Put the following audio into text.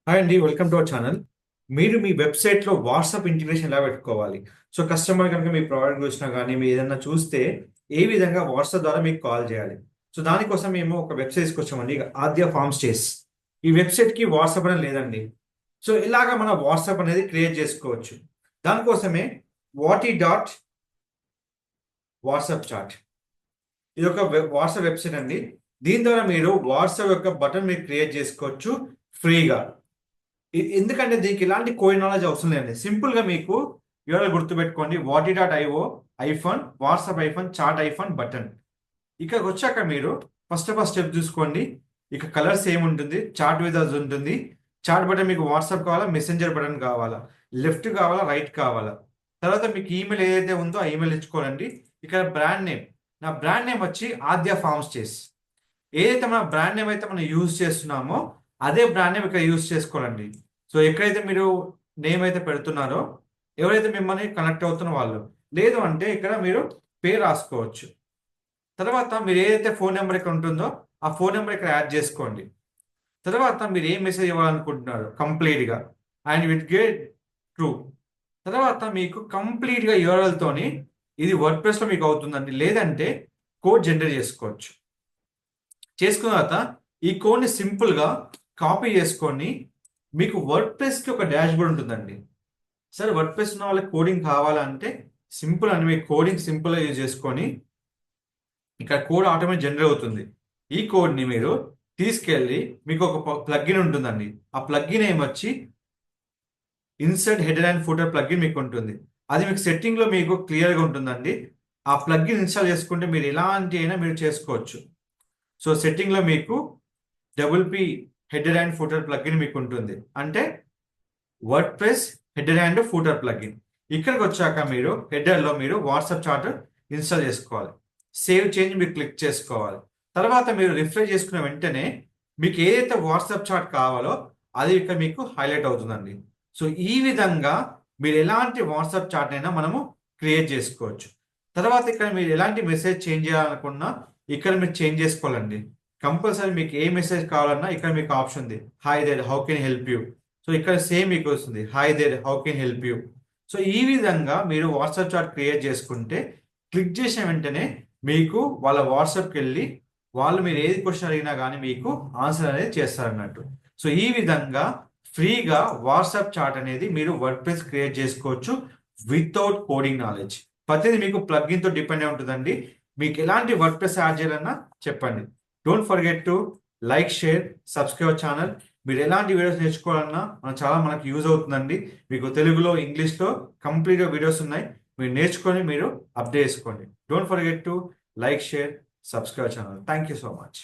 Hi అండి, welcome to our channel. మీరు మీ వెబ్సైట్లో వాట్సాప్ ఇంటిగ్రేషన్ ఎలా పెట్టుకోవాలి? సో కస్టమర్ కనుక మీ ప్రోడక్ట్ చూసినా కానీ మీరు ఏదైనా చూస్తే ఏ విధంగా వాట్సాప్ ద్వారా మీకు కాల్ చేయాలి? సో దానికోసం మేము ఒక వెబ్సైట్ తీసుకొచ్చామండి, ఆద్య ఫార్మ్ స్టేస్. ఈ వెబ్సైట్కి వాట్సాప్ అనేది లేదండి. సో ఇలాగా మన వాట్సాప్ అనేది క్రియేట్ చేసుకోవచ్చు. దానికోసమే వాటి డాట్ వాట్సాప్ చాట్, ఇది ఒక వాట్సాప్ వెబ్సైట్ అండి. దీని ద్వారా మీరు వాట్సాప్ యొక్క బటన్ మీరు క్రియేట్ చేసుకోవచ్చు ఫ్రీగా. ఎందుకంటే దీనికి ఇలాంటి కోడ్ నాలెడ్జ్ అవసరం లేదండి. సింపుల్గా మీకు యూఆర్ఎల్ గుర్తుపెట్టుకోండి, వాటి dot IO iPhone WhatsApp iPhone chat iPhone button. ఇక్కడికి వచ్చాక మీరు ఫస్ట్ ఆఫ్ ఆల్ స్టెప్ చూసుకోండి. ఇక కలర్స్ ఏముంటుంది, చాట్ విజార్డ్స్ ఉంటుంది. చాట్ బటన్ మీకు వాట్సాప్ కావాలా, మెసెంజర్ బటన్ కావాలా, లెఫ్ట్ కావాలా, రైట్ కావాలా. తర్వాత మీకు ఈమెయిల్ ఏదైతే ఉందో ఆ ఈమెయిల్ ఇచ్చుకోవాలండి. ఇక్కడ బ్రాండ్ నేమ్, నా బ్రాండ్ నేమ్ వచ్చి ఆద్య ఫార్మ్ స్టేస్. ఏదైతే మన బ్రాండ్ నేమ్ అయితే మనం యూజ్ చేస్తున్నామో అదే బ్రాండ్ నేమ్ ఇక్కడ యూజ్ చేసుకోవాలండి. సో ఎక్కడైతే మీరు నేమ్ అయితే పెడుతున్నారో, ఎవరైతే మిమ్మల్ని కనెక్ట్ అవుతున్న వాళ్ళు, లేదు అంటే ఇక్కడ మీరు పేరు రాసుకోవచ్చు. తర్వాత మీరు ఏదైతే ఫోన్ నెంబర్ ఇక్కడ ఉంటుందో ఆ ఫోన్ నెంబర్ ఇక్కడ యాడ్ చేసుకోండి. తర్వాత మీరు ఏం మెసేజ్ ఇవ్వాలనుకుంటున్నారు కంప్లీట్గా అండ్ విత్ గెట్ ట్రూ. తర్వాత మీకు కంప్లీట్గా యూఆర్ఎల్తోని ఇది వర్డ్ ప్రెస్లో మీకు అవుతుందండి. లేదంటే కోడ్ జనరేట్ చేసుకోవచ్చు. చేసుకున్న తర్వాత ఈ కోడ్ని సింపుల్గా కాపీ చేసుకొని మీకు వర్డ్ ప్రెస్కి ఒక డాష్ బోర్డ్ ఉంటుందండి. సరే, వర్డ్ ప్రెస్ ఉన్న వాళ్ళకి కోడింగ్ కావాలంటే సింపుల్ అని మీకు కోడింగ్ సింపుల్గా యూజ్ చేసుకొని ఇక్కడ కోడ్ ఆటోమేటిక్ జనరేట్ అవుతుంది. ఈ కోడ్ని మీరు తీసుకెళ్ళి మీకు ఒక ప్లగ్ఇన్ ఉంటుందండి. ఆ ప్లగ్ఇన్ ఏమొచ్చి insert header and footer plugin మీకు ఉంటుంది. అది మీకు సెట్టింగ్లో మీకు క్లియర్గా ఉంటుందండి. ఆ ప్లగ్ఇన్ ఇన్స్టాల్ చేసుకుంటే మీరు ఎలాంటి అయినా మీరు చేసుకోవచ్చు. సో సెట్టింగ్లో మీకు double header and footer plugin మీకు ఉంటుంది. అంటే word press header and footer plugin. ఇక్కడికి వచ్చాక మీరు హెడర్లో మీరు వాట్సాప్ చాట్ ఇన్స్టాల్ చేసుకోవాలి. సేవ్ చేంజ్ మీరు క్లిక్ చేసుకోవాలి. తర్వాత మీరు రిఫ్రెష్ చేసుకున్న వెంటనే మీకు ఏదైతే వాట్సాప్ చాట్ కావాలో అది ఇక్కడ మీకు హైలైట్ అవుతుందండి. సో ఈ విధంగా మీరు ఎలాంటి వాట్సాప్ చాట్ అయినా మనము క్రియేట్ చేసుకోవచ్చు. తర్వాత ఇక్కడ మీరు ఎలాంటి మెసేజ్ చేంజ్ చేయాలనుకున్నా ఇక్కడ మీరు చేంజ్ చేసుకోవాలండి. కంపల్సరీ మీకు ఏ మెసేజ్ కావాలన్నా ఇక్కడ మీకు ఆప్షన్ ఉంది, hi there how can help you. So ఇక్కడ సేమ్ మీకు వస్తుంది, hi there how can help you. So ఈ విధంగా మీరు వాట్సాప్ చాట్ క్రియేట్ చేసుకుంటే క్లిక్ చేసిన వెంటనే మీకు వాళ్ళ వాట్సాప్కి వెళ్ళి వాళ్ళు మీరు ఏది క్వశ్చన్ అడిగినా కానీ మీకు ఆన్సర్ అనేది చేస్తారన్నట్టు. సో ఈ విధంగా ఫ్రీగా వాట్సాప్ చాట్ అనేది మీరు వర్డ్ ప్రెస్ క్రియేట్ చేసుకోవచ్చు వితౌట్ కోడింగ్ నాలెడ్జ్. ప్రతిదీ మీకు ప్లగ్ఇన్తో డిపెండ్ అయి ఉంటుందండి. మీకు ఎలాంటి వర్డ్ ప్రెస్ యాడ్ చేయాలన్నా చెప్పండి. Don't forget to like, share, subscribe channel. మీరు ఎలాంటి వీడియోస్ నేర్చుకోవాలన్నా మనకు యూజ్ అవుతుందండి. మీకు తెలుగులో, ఇంగ్లీష్లో కంప్లీట్గా వీడియోస్ ఉన్నాయి. మీరు నేర్చుకొని మీరు అప్డేట్ చేసుకోండి. Don't forget to like, share, subscribe channel. Thank you so much.